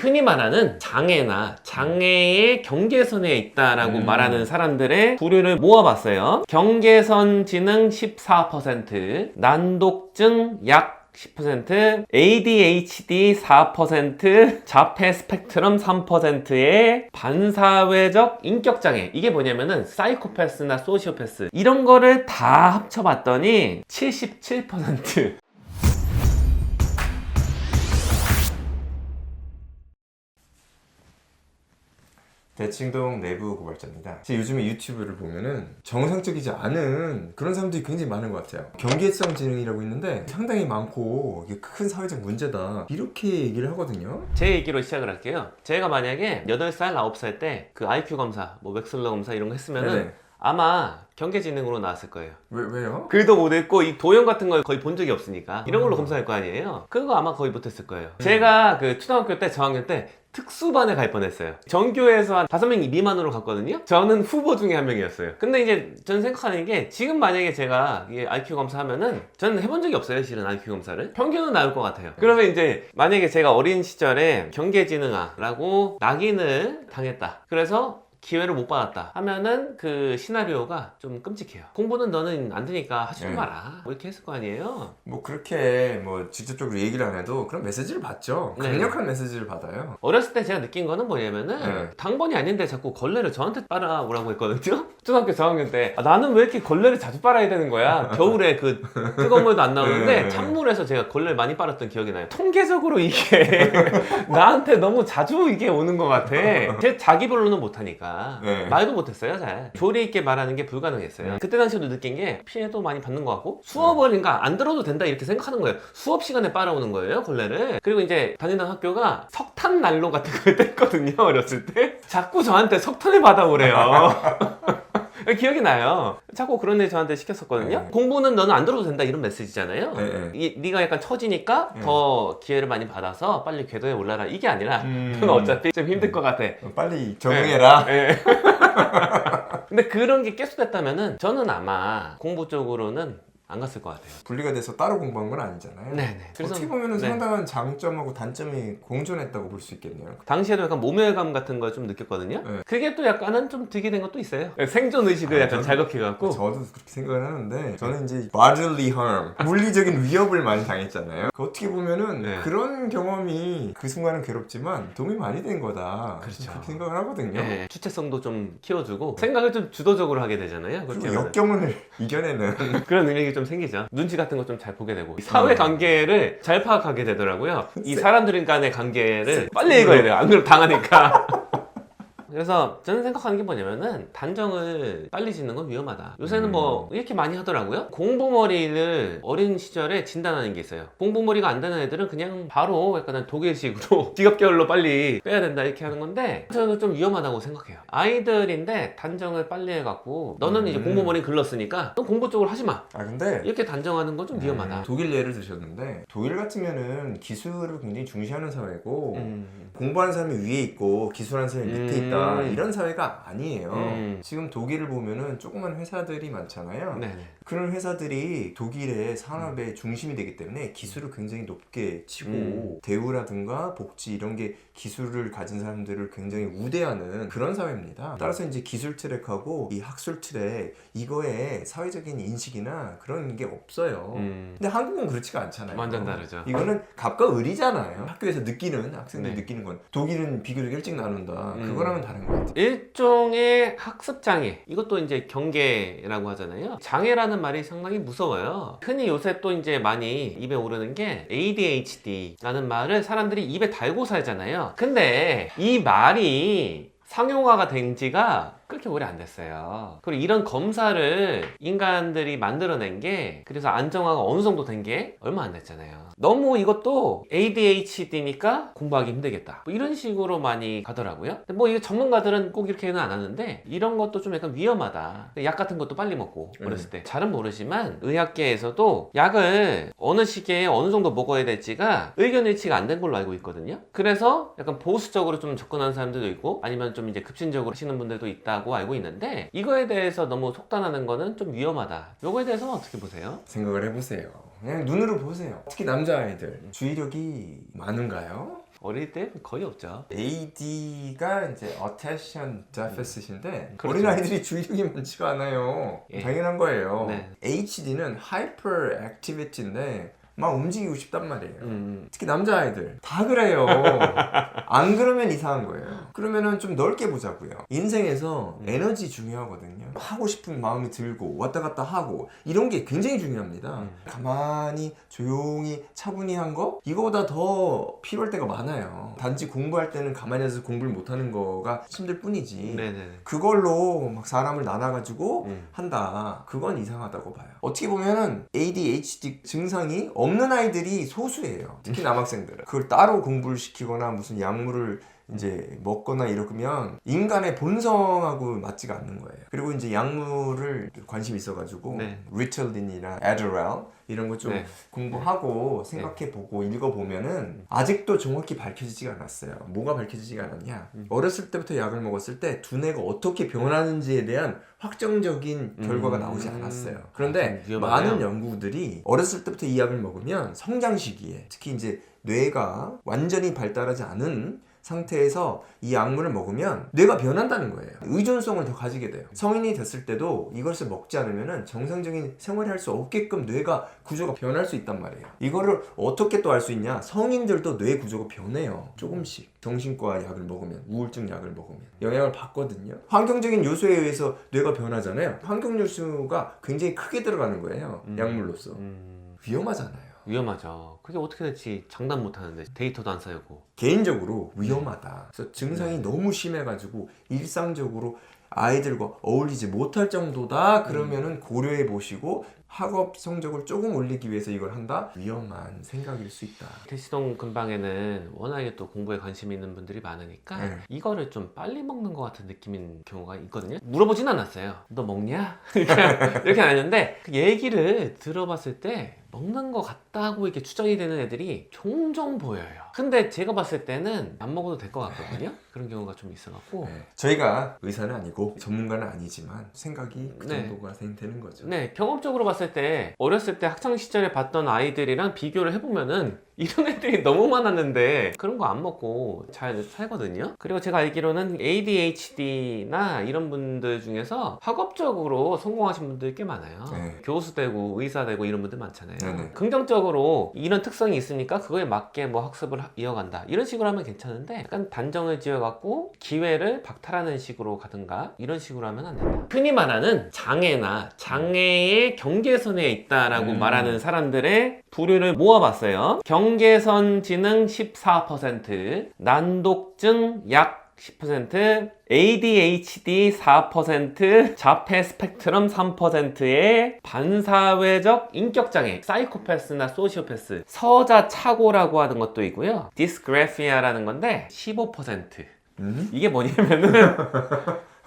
흔히 말하는 장애나 장애의 경계선에 있다라고 말하는 사람들의 부류를 모아봤어요. 경계선 지능 14%, 난독증 약 10%, ADHD 4%, 자폐 스펙트럼 3%의 반사회적 인격장애. 이게 뭐냐면은 사이코패스나 소시오패스 이런 거를 다 합쳐봤더니 77%. 대칭동 내부 고발자입니다. 제가 요즘에 유튜브를 보면은 정상적이지 않은 그런 사람들이 굉장히 많은 것 같아요. 경계성 지능이라고 있는데 상당히 많고 이게 큰 사회적 문제다 이렇게 얘기를 하거든요. 제 얘기로 시작을 할게요. 제가 만약에 8살, 9살 때 그 IQ 검사, 뭐 웩슬러 검사 이런 거 했으면은 네네. 아마 경계지능으로 나왔을 거예요. 왜요? 글도 못 읽고 이 도형 같은 걸 거의 본 적이 없으니까 이런 걸로 검사할 거 아니에요. 그거 아마 거의 못했을 거예요. 제가 그 초등학교 때 저학년 때 특수반에 갈 뻔했어요. 전교에서 한 5명 미만으로 갔거든요. 저는 후보 중에 한 명이었어요. 근데 이제 저는 생각하는 게 지금 만약에 제가 이게 IQ 검사하면은 저는 해본 적이 없어요. 실은 IQ 검사를 평균은 나올 것 같아요. 그러면 이제 만약에 제가 어린 시절에 경계지능아라고 낙인을 당했다. 그래서 기회를 못 받았다 하면은 그 시나리오가 좀 끔찍해요. 공부는 너는 안 되니까 하지 좀 마라 뭐 이렇게 했을 거 아니에요. 뭐 그렇게 뭐 직접적으로 얘기를 안 해도 그런 메시지를 받죠. 네. 강력한 메시지를 받아요. 어렸을 때 제가 느낀 거는 뭐냐면은 네. 당번이 아닌데 자꾸 걸레를 저한테 빨아오라고 했거든요. 초등학교 저학년 때 나는 왜 이렇게 걸레를 자주 빨아야 되는 거야. 겨울에 그 뜨거운 물도 안 나오는데 네. 찬물에서 제가 걸레를 많이 빨았던 기억이 나요. 통계적으로 이게 나한테 너무 자주 이게 오는 것 같아. 제 자기 변론은 못하니까 네. 말도 못했어요. 잘 조리 있게 말하는 게 불가능했어요. 그때 당시에도 느낀 게 피해도 많이 받는 것 같고 수업을 그러니까 안 들어도 된다 이렇게 생각하는 거예요. 수업 시간에 빨아오는 거예요 걸레를. 그리고 이제 다니던 학교가 석탄 난로 같은 걸 뗐거든요. 어렸을 때 자꾸 저한테 석탄을 받아오래요. 기억이 나요. 자꾸 그런 애 저한테 시켰었거든요. 네. 공부는 너는 안 들어도 된다 이런 메시지잖아요. 네. 네가 약간 처지니까 더 기회를 많이 받아서 빨리 궤도에 올라라 이게 아니라 넌 어차피 좀 힘들 것 같아. 빨리 적응해라. 네. 근데 그런 게 계속됐다면은 저는 아마 공부 쪽으로는 안 갔을 것 같아요. 분리가 돼서 따로 공부한 건 아니잖아요. 네네. 그래서 어떻게 보면 네. 상당한 장점하고 단점이 공존했다고 볼 수 있겠네요. 당시에도 약간 모멸감 같은 걸 좀 느꼈거든요. 네. 그게 또 약간은 좀 득이 된 것도 있어요. 생존 의식을 약간 자극해갖고. 저도 그렇게 생각을 하는데 저는 이제 bodily harm, 물리적인 위협을 많이 당했잖아요. 어떻게 보면은 네. 그런 경험이 그 순간은 괴롭지만 도움이 많이 된 거다. 그렇죠. 그렇게 생각을 하거든요. 네, 주체성도 좀 키워주고 생각을 좀 주도적으로 하게 되잖아요. 그렇게 그리고 하면은. 역경을 이겨내는 그런 능력이 좀 생기죠. 눈치 같은 거 좀 잘 보게 되고 사회 관계를 잘 파악하게 되더라고요. 이 사람들 간의 관계를 빨리 읽어야 돼요. 안 그러면 당하니까. 그래서 저는 생각하는 게 뭐냐면은 단정을 빨리 짓는 건 위험하다. 요새는 뭐 이렇게 많이 하더라고요. 공부머리를 어린 시절에 진단하는 게 있어요. 공부머리가 안 되는 애들은 그냥 바로 약간 독일식으로 직업결로 빨리 빼야 된다 이렇게 하는 건데 저는 좀 위험하다고 생각해요. 아이들인데 단정을 빨리 해갖고 너는 이제 공부머리 글렀으니까 넌 공부 쪽으로 하지 마 근데 이렇게 단정하는 건 좀 위험하다. 독일 예를 드셨는데 독일 같으면은 기술을 굉장히 중시하는 사회고 공부하는 사람이 위에 있고 기술하는 사람이 밑에 있다 이런 사회가 아니에요. 지금 독일을 보면은 조그만 회사들이 많잖아요. 네네. 그런 회사들이 독일의 산업의 중심이 되기 때문에 기술을 굉장히 높게 치고 대우라든가 복지 이런 게 기술을 가진 사람들을 굉장히 우대하는 그런 사회입니다. 따라서 이제 기술 트랙하고 이 학술 트랙 이거에 사회적인 인식이나 그런 게 없어요. 근데 한국은 그렇지가 않잖아요. 완전 다르죠. 이거는 갑과 을이잖아요. 학교에서 느끼는 학생들이 네. 느끼는 건 독일은 비교적 일찍 나눈다. 그거랑은 다른 것 같아요. 일종의 학습장애 이것도 이제 경계라고 하잖아요. 장애라는 말이 상당히 무서워요. 흔히 요새 또 이제 많이 입에 오르는 게 ADHD라는 말을 사람들이 입에 달고 살잖아요. 근데 이 말이 상용화가 된 지가 그렇게 오래 안 됐어요. 그리고 이런 검사를 인간들이 만들어낸 게 그래서 안정화가 어느 정도 된 게 얼마 안 됐잖아요. 너무 이것도 ADHD니까 공부하기 힘들겠다 뭐 이런 식으로 많이 가더라고요. 근데 뭐 이게 전문가들은 꼭 이렇게는 안 하는데 이런 것도 좀 약간 위험하다. 약 같은 것도 빨리 먹고 어렸을 때 잘은 모르지만 의학계에서도 약을 어느 시기에 어느 정도 먹어야 될지가 의견 일치가 안 된 걸로 알고 있거든요. 그래서 약간 보수적으로 좀 접근하는 사람들도 있고 아니면 좀 이제 급진적으로 하시는 분들도 있다고 알고 있는데 이거에 대해서 너무 속단하는 거는 좀 위험하다. 요거에 대해서는 어떻게 보세요? 생각을 해보세요. 그냥 눈으로 보세요. 특히 남자아이들 주의력이 많은가요? 어릴 때 거의 없죠. AD가 이제 attention deficit인데 그렇죠. 어린아이들이 주의력이 많지가 않아요. 예. 당연한 거예요. 네. HD는 hyperactivity인데 막 움직이고 싶단 말이에요. 특히 남자아이들 다 그래요. 안 그러면 이상한 거예요. 그러면은 좀 넓게 보자고요. 인생에서 에너지 중요하거든요. 하고 싶은 마음이 들고 왔다 갔다 하고 이런 게 굉장히 중요합니다. 가만히 조용히 차분히 한 거 이거보다 더 필요할 때가 많아요. 단지 공부할 때는 가만히 앉아서 공부를 못하는 거가 힘들 뿐이지. 네네. 그걸로 막 사람을 나눠가지고 한다. 그건 이상하다고 봐요. 어떻게 보면은 ADHD 증상이 없는 아이들이 소수예요. 특히 남학생들은. 그걸 따로 공부를 시키거나 무슨 약물을 이제 먹거나 이러면 인간의 본성하고 맞지가 않는 거예요. 그리고 이제 약물을 관심이 있어가지고 네. 리틀린이나 에드렐 이런 거 좀 네. 공부하고 생각해보고 읽어보면은 아직도 정확히 밝혀지지가 않았어요. 뭐가 밝혀지지가 않았냐? 어렸을 때부터 약을 먹었을 때 두뇌가 어떻게 변하는지에 대한 확정적인 결과가 나오지 않았어요. 그런데 좀 위험하네요. 많은 연구들이 어렸을 때부터 이 약을 먹으면 성장 시기에 특히 이제 뇌가 완전히 발달하지 않은 상태에서 이 약물을 먹으면 뇌가 변한다는 거예요. 의존성을 더 가지게 돼요. 성인이 됐을 때도 이것을 먹지 않으면 정상적인 생활을 할 수 없게끔 뇌가 구조가 변할 수 있단 말이에요. 이거를 어떻게 또 알 수 있냐? 성인들도 뇌 구조가 변해요. 조금씩. 정신과 약을 먹으면, 우울증 약을 먹으면 영향을 받거든요. 환경적인 요소에 의해서 뇌가 변하잖아요. 환경 요소가 굉장히 크게 들어가는 거예요. 약물로서. 위험하잖아요. 위험하죠. 그게 어떻게 될지 장담 못 하는데 데이터도 안 쌓이고. 개인적으로 위험하다. 그래서 증상이 너무 심해가지고 일상적으로 아이들과 어울리지 못할 정도다. 그러면은 고려해 보시고 학업 성적을 조금 올리기 위해서 이걸 한다? 위험한 생각일 수 있다. 대시동 근방에는 워낙에 또 공부에 관심이 있는 분들이 많으니까 네. 이거를 좀 빨리 먹는 것 같은 느낌인 경우가 있거든요. 물어보진 않았어요. 너 먹냐? 이렇게 안 했는데 그 얘기를 들어봤을 때 먹는 것 같다고 이렇게 추정이 되는 애들이 종종 보여요. 근데 제가 봤을 때는 안 먹어도 될 것 같거든요. 그런 경우가 좀 있어갖고. 네. 저희가 의사는 아니고 전문가는 아니지만 생각이 그 네. 정도가 되는 거죠. 네, 경험적으로 봤을 때 어렸을 때 학창 시절에 봤던 아이들이랑 비교를 해보면은 이런 애들이 너무 많았는데 그런 거 안 먹고 잘 살거든요. 그리고 제가 알기로는 ADHD나 이런 분들 중에서 학업적으로 성공하신 분들 꽤 많아요. 네. 교수 되고 의사 되고 이런 분들 많잖아요. 네네. 긍정적으로 이런 특성이 있으니까 그거에 맞게 뭐 학습을 이어간다 이런 식으로 하면 괜찮은데 약간 단정을 지어갖고 기회를 박탈하는 식으로 가든가 이런 식으로 하면 안 된다. 흔히 말하는 장애나 장애의 경계선에 있다라고 말하는 사람들의 부류를 모아봤어요. 경계선 지능 14%, 난독증 약 10%, ADHD 4%, 자폐 스펙트럼 3%의 반사회적 인격장애, 사이코패스나 소시오패스, 서자착오라고 하는 것도 있고요. 디스그래피아라는 건데 15%. 이게 뭐냐면은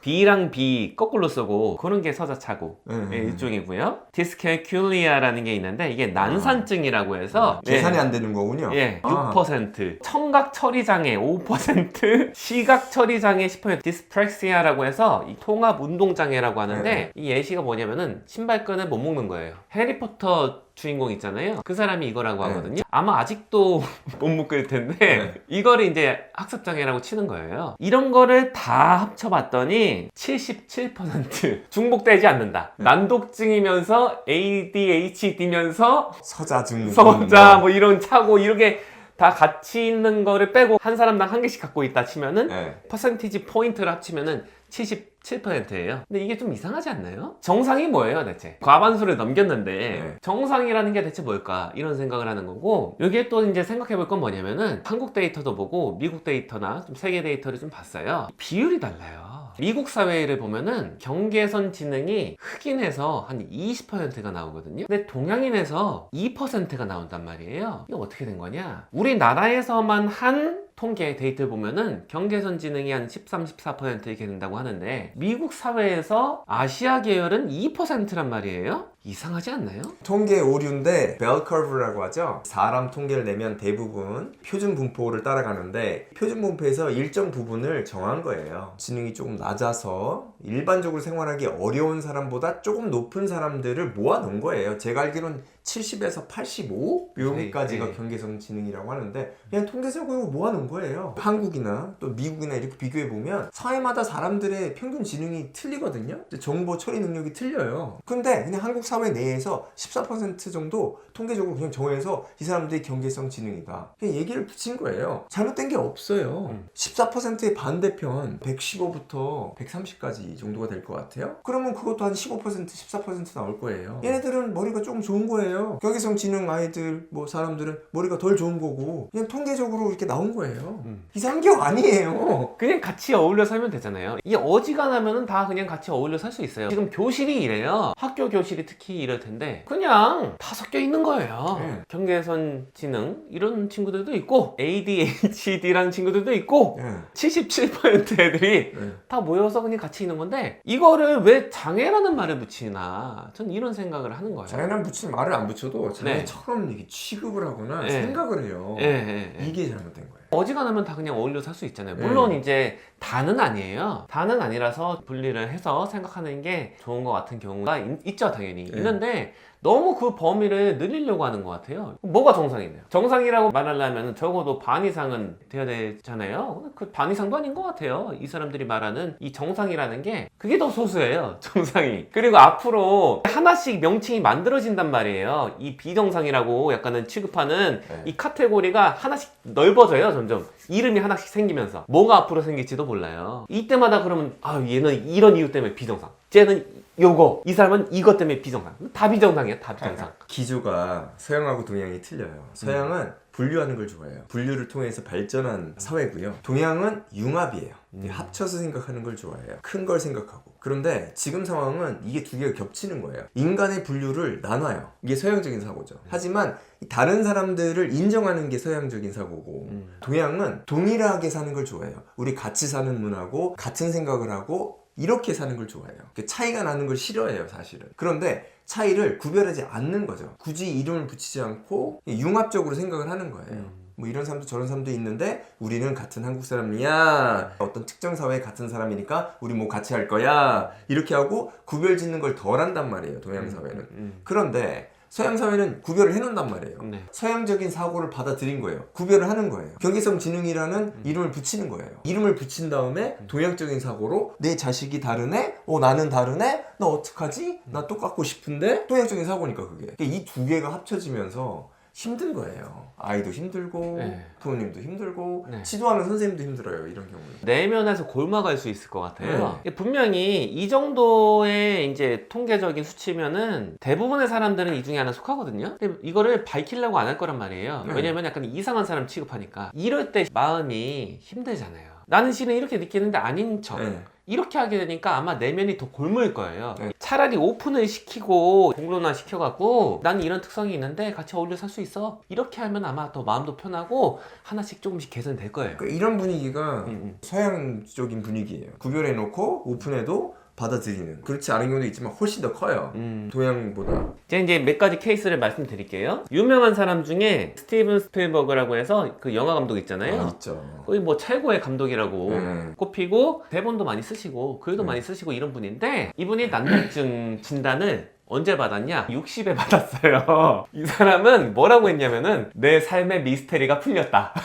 B랑 B 거꾸로 쓰고 그런 게 서자착오 일종이고요. 디스캘큘리아라는 게 있는데 이게 난산증이라고 해서 계산이 안 되는 거군요. 예, 6%, 청각 처리 장애 5%, 시각 처리 장애 10%, 디스프렉시아라고 해서 이 통합 운동 장애라고 하는데 이 예시가 뭐냐면은 신발끈을 못 묶는 거예요. 해리포터 주인공 있잖아요. 그 사람이 이거라고 하거든요. 아마 아직도 못 묶을 텐데 이거를 이제 학습장애라고 치는 거예요. 이런 거를 다 합쳐봤더니 77% 중복되지 않는다. 난독증이면서 ADHD면서 서자증, 서자 뭐 이런 차고 이렇게 다 같이 있는 거를 빼고 한 사람당 한 개씩 갖고 있다 치면은 퍼센티지 포인트를 합치면은 77%예요. 근데 이게 좀 이상하지 않나요? 정상이 뭐예요 대체? 과반수를 넘겼는데 정상이라는 게 대체 뭘까? 이런 생각을 하는 거고 여기에 또 이제 생각해 볼 건 뭐냐면은 한국 데이터도 보고 미국 데이터나 좀 세계 데이터를 좀 봤어요. 비율이 달라요. 미국 사회를 보면은 경계선 지능이 흑인에서 한 20%가 나오거든요. 근데 동양인에서 2%가 나온단 말이에요. 이게 어떻게 된 거냐? 우리나라에서만 한 통계 데이터를 보면은 경계선 지능이 한 13, 14% 이렇게 된다고 하는데 미국 사회에서 아시아 계열은 2%란 말이에요? 이상하지 않나요? 통계 오류인데 벨 커브라고 하죠. 사람 통계를 내면 대부분 표준 분포를 따라가는데 표준 분포에서 일정 부분을 정한 거예요. 지능이 조금 낮아서 일반적으로 생활하기 어려운 사람보다 조금 높은 사람들을 모아 놓은 거예요. 제가 알기로는 70에서 85 여기까지가 네. 경계성 지능이라고 하는데 그냥 통계적으로 모아놓은 거예요. 한국이나 또 미국이나 이렇게 비교해 보면 사회마다 사람들의 평균 지능이 틀리거든요. 정보 처리 능력이 틀려요. 근데 그냥 한국 사회 내에서 14% 정도 통계적으로 그냥 정해서 이 사람들이 경계성 지능이다. 그냥 얘기를 붙인 거예요. 잘못된 게 없어요. 14%의 반대편 115부터 130까지 정도가 될 것 같아요. 그러면 그것도 한 15%, 14% 나올 거예요. 얘네들은 머리가 조금 좋은 거예요. 경계성 지능 아이들, 뭐 사람들은 머리가 덜 좋은 거고 그냥 통계적으로 이렇게 나온 거예요. 이상한 게 아니에요. 그냥 같이 어울려 살면 되잖아요. 이 어지간하면은 다 그냥 같이 어울려 살 수 있어요. 지금 교실이 이래요. 학교 교실이 특히 이럴 텐데 그냥 다 섞여 있는 거예요. 네. 경계선 지능 이런 친구들도 있고 ADHD라는 친구들도 있고 네. 77% 애들이 네. 다 모여서 그냥 같이 있는 건데 이거를 왜 장애라는 말을 붙이나 전 이런 생각을 하는 거예요. 장애란 붙이는 말을 안 붙여도 장애처럼 이렇게 취급을 하거나 네. 생각을 해요. 이게 잘못된 거예요. 어지간하면 다 그냥 어울려 살 수 있잖아요. 물론 이제 다는 아니에요. 다는 아니라서 분리를 해서 생각하는 게 좋은 것 같은 경우가 있죠, 당연히. 있는데 너무 그 범위를 늘리려고 하는 것 같아요. 뭐가 정상이네요. 정상이라고 말하려면 적어도 반 이상은 돼야 되잖아요. 그 반 이상도 아닌 것 같아요. 이 사람들이 말하는 이 정상이라는 게 그게 더 소수예요. 정상이. 그리고 앞으로 하나씩 명칭이 만들어진단 말이에요. 이 비정상이라고 약간은 취급하는 이 카테고리가 하나씩 넓어져요. 점점 이름이 하나씩 생기면서 뭐가 앞으로 생길지도 몰라요. 이때마다 그러면 얘는 이런 이유 때문에 비정상, 쟤는 요거, 이 사람은 이것 때문에 비정상. 다 비정상이에요. 다 비정상. 기조가 서양하고 동양이 틀려요. 서양은 분류하는 걸 좋아해요. 분류를 통해서 발전한 사회고요. 동양은 융합이에요. 합쳐서 생각하는 걸 좋아해요. 큰 걸 생각하고. 그런데 지금 상황은 이게 두 개가 겹치는 거예요. 인간의 분류를 나눠요. 이게 서양적인 사고죠. 하지만 다른 사람들을 인정하는 게 서양적인 사고고 동양은 동일하게 사는 걸 좋아해요. 우리 같이 사는 문화고 같은 생각을 하고 이렇게 사는 걸 좋아해요. 차이가 나는 걸 싫어해요, 사실은. 그런데 차이를 구별하지 않는 거죠. 굳이 이름을 붙이지 않고 융합적으로 생각을 하는 거예요. 뭐 이런 사람도 저런 사람도 있는데 우리는 같은 한국 사람이야. 어떤 특정 사회에 같은 사람이니까 우리 뭐 같이 할 거야. 이렇게 하고 구별 짓는 걸 덜 한단 말이에요, 동양 사회는. 그런데 서양 사회는 구별을 해놓는단 말이에요. 서양적인 사고를 받아들인 거예요. 구별을 하는 거예요. 경계성 지능이라는 이름을 붙이는 거예요. 이름을 붙인 다음에 동양적인 사고로 내 자식이 다르네? 나는 다르네? 나 어떡하지? 나 똑같고 싶은데? 동양적인 사고니까 그게. 이 두 개가 합쳐지면서 힘든 거예요. 아이도 힘들고 부모님도 힘들고 지도하는 선생님도 힘들어요. 이런 경우는. 내면에서 골마갈 수 있을 것 같아요. 분명히 이 정도의 이제 통계적인 수치면은 대부분의 사람들은 이 중에 하나 속하거든요. 근데 이거를 밝히려고 안 할 거란 말이에요. 왜냐면 약간 이상한 사람 취급하니까. 이럴 때 마음이 힘들잖아요. 나는 실은 이렇게 느끼는데 아닌 척. 이렇게 하게 되니까 아마 내면이 더 골무일 거예요. 차라리 오픈을 시키고 공론화 시켜갖고 나는 이런 특성이 있는데 같이 어울려 살 수 있어. 이렇게 하면 아마 더 마음도 편하고 하나씩 조금씩 개선될 거예요. 이런 분위기가 서양적인 분위기예요. 구별해놓고 오픈해도 받아들이는. 그렇지 않은 경우도 있지만 훨씬 더 커요. 동양보다. 제가 이제 몇 가지 케이스를 말씀드릴게요. 유명한 사람 중에 스티븐 스필버그라고 해서 그 영화 감독 있잖아요. 있죠. 거의 뭐 최고의 감독이라고 꼽히고 대본도 많이 쓰시고 글도 많이 쓰시고 이런 분인데 이분이 난독증 진단을 언제 받았냐? 60에 받았어요. 이 사람은 뭐라고 했냐면은 내 삶의 미스테리가 풀렸다.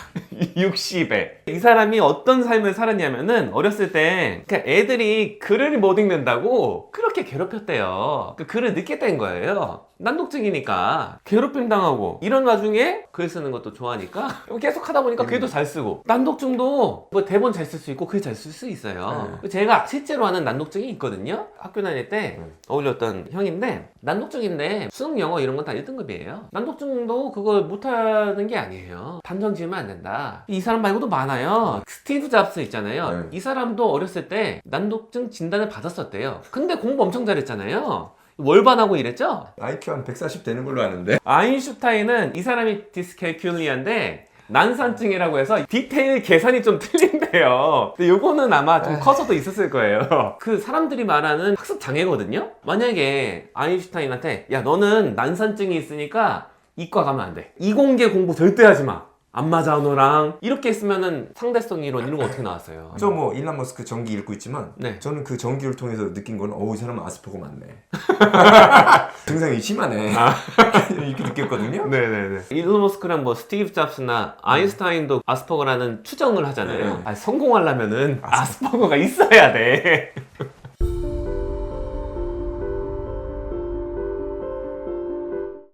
60에. 이 사람이 어떤 삶을 살았냐면은 어렸을 때 그러니까 애들이 글을 못 읽는다고 그렇게 괴롭혔대요. 그 글을 늦게 뗀 거예요. 난독증이니까 괴롭힘 당하고 이런 와중에 글 쓰는 것도 좋아하니까 계속 하다 보니까 글도 잘 쓰고 난독증도 뭐 대본 잘 쓸 수 있고 글 잘 쓸 수 있어요. 제가 실제로 하는 난독증이 있거든요. 학교 다닐 때 어울렸던 형인데 난독증인데 수능 영어 이런 건 다 1등급이에요. 난독증도 그걸 못하는 게 아니에요. 단정 지으면 안 된다. 이 사람 말고도 많아요. 스티브 잡스 있잖아요. 이 사람도 어렸을 때 난독증 진단을 받았었대요. 근데 공부 엄청 잘했잖아요. 월반하고 이랬죠? IQ 한 140 되는 걸로 아는데. 아인슈타인은 이 사람이 디스캘큘리아인데 난산증이라고 해서 디테일 계산이 좀 틀린데요. 근데 요거는 아마 좀 커서도 있었을 거예요. 그 사람들이 말하는 학습 장애거든요. 만약에 아인슈타인한테 야 너는 난산증이 있으니까 이과 가면 안 돼. 이공계 공부 절대 하지 마. 안 맞아 너랑 이렇게 했으면은 상대성 이론 이런 거 어떻게 나왔어요? 저 뭐 일론 머스크 전기 읽고 있지만 네. 저는 그 전기를 통해서 느낀 건 이 사람은 아스퍼거 맞네. 증상이 심하네. 이렇게 느꼈거든요. 네네네. 일론 머스크랑 뭐 스티브 잡스나 아인슈타인도 아스퍼거라는 추정을 하잖아요. 네. 아, 성공하려면은 아스퍼거가 있어야 돼.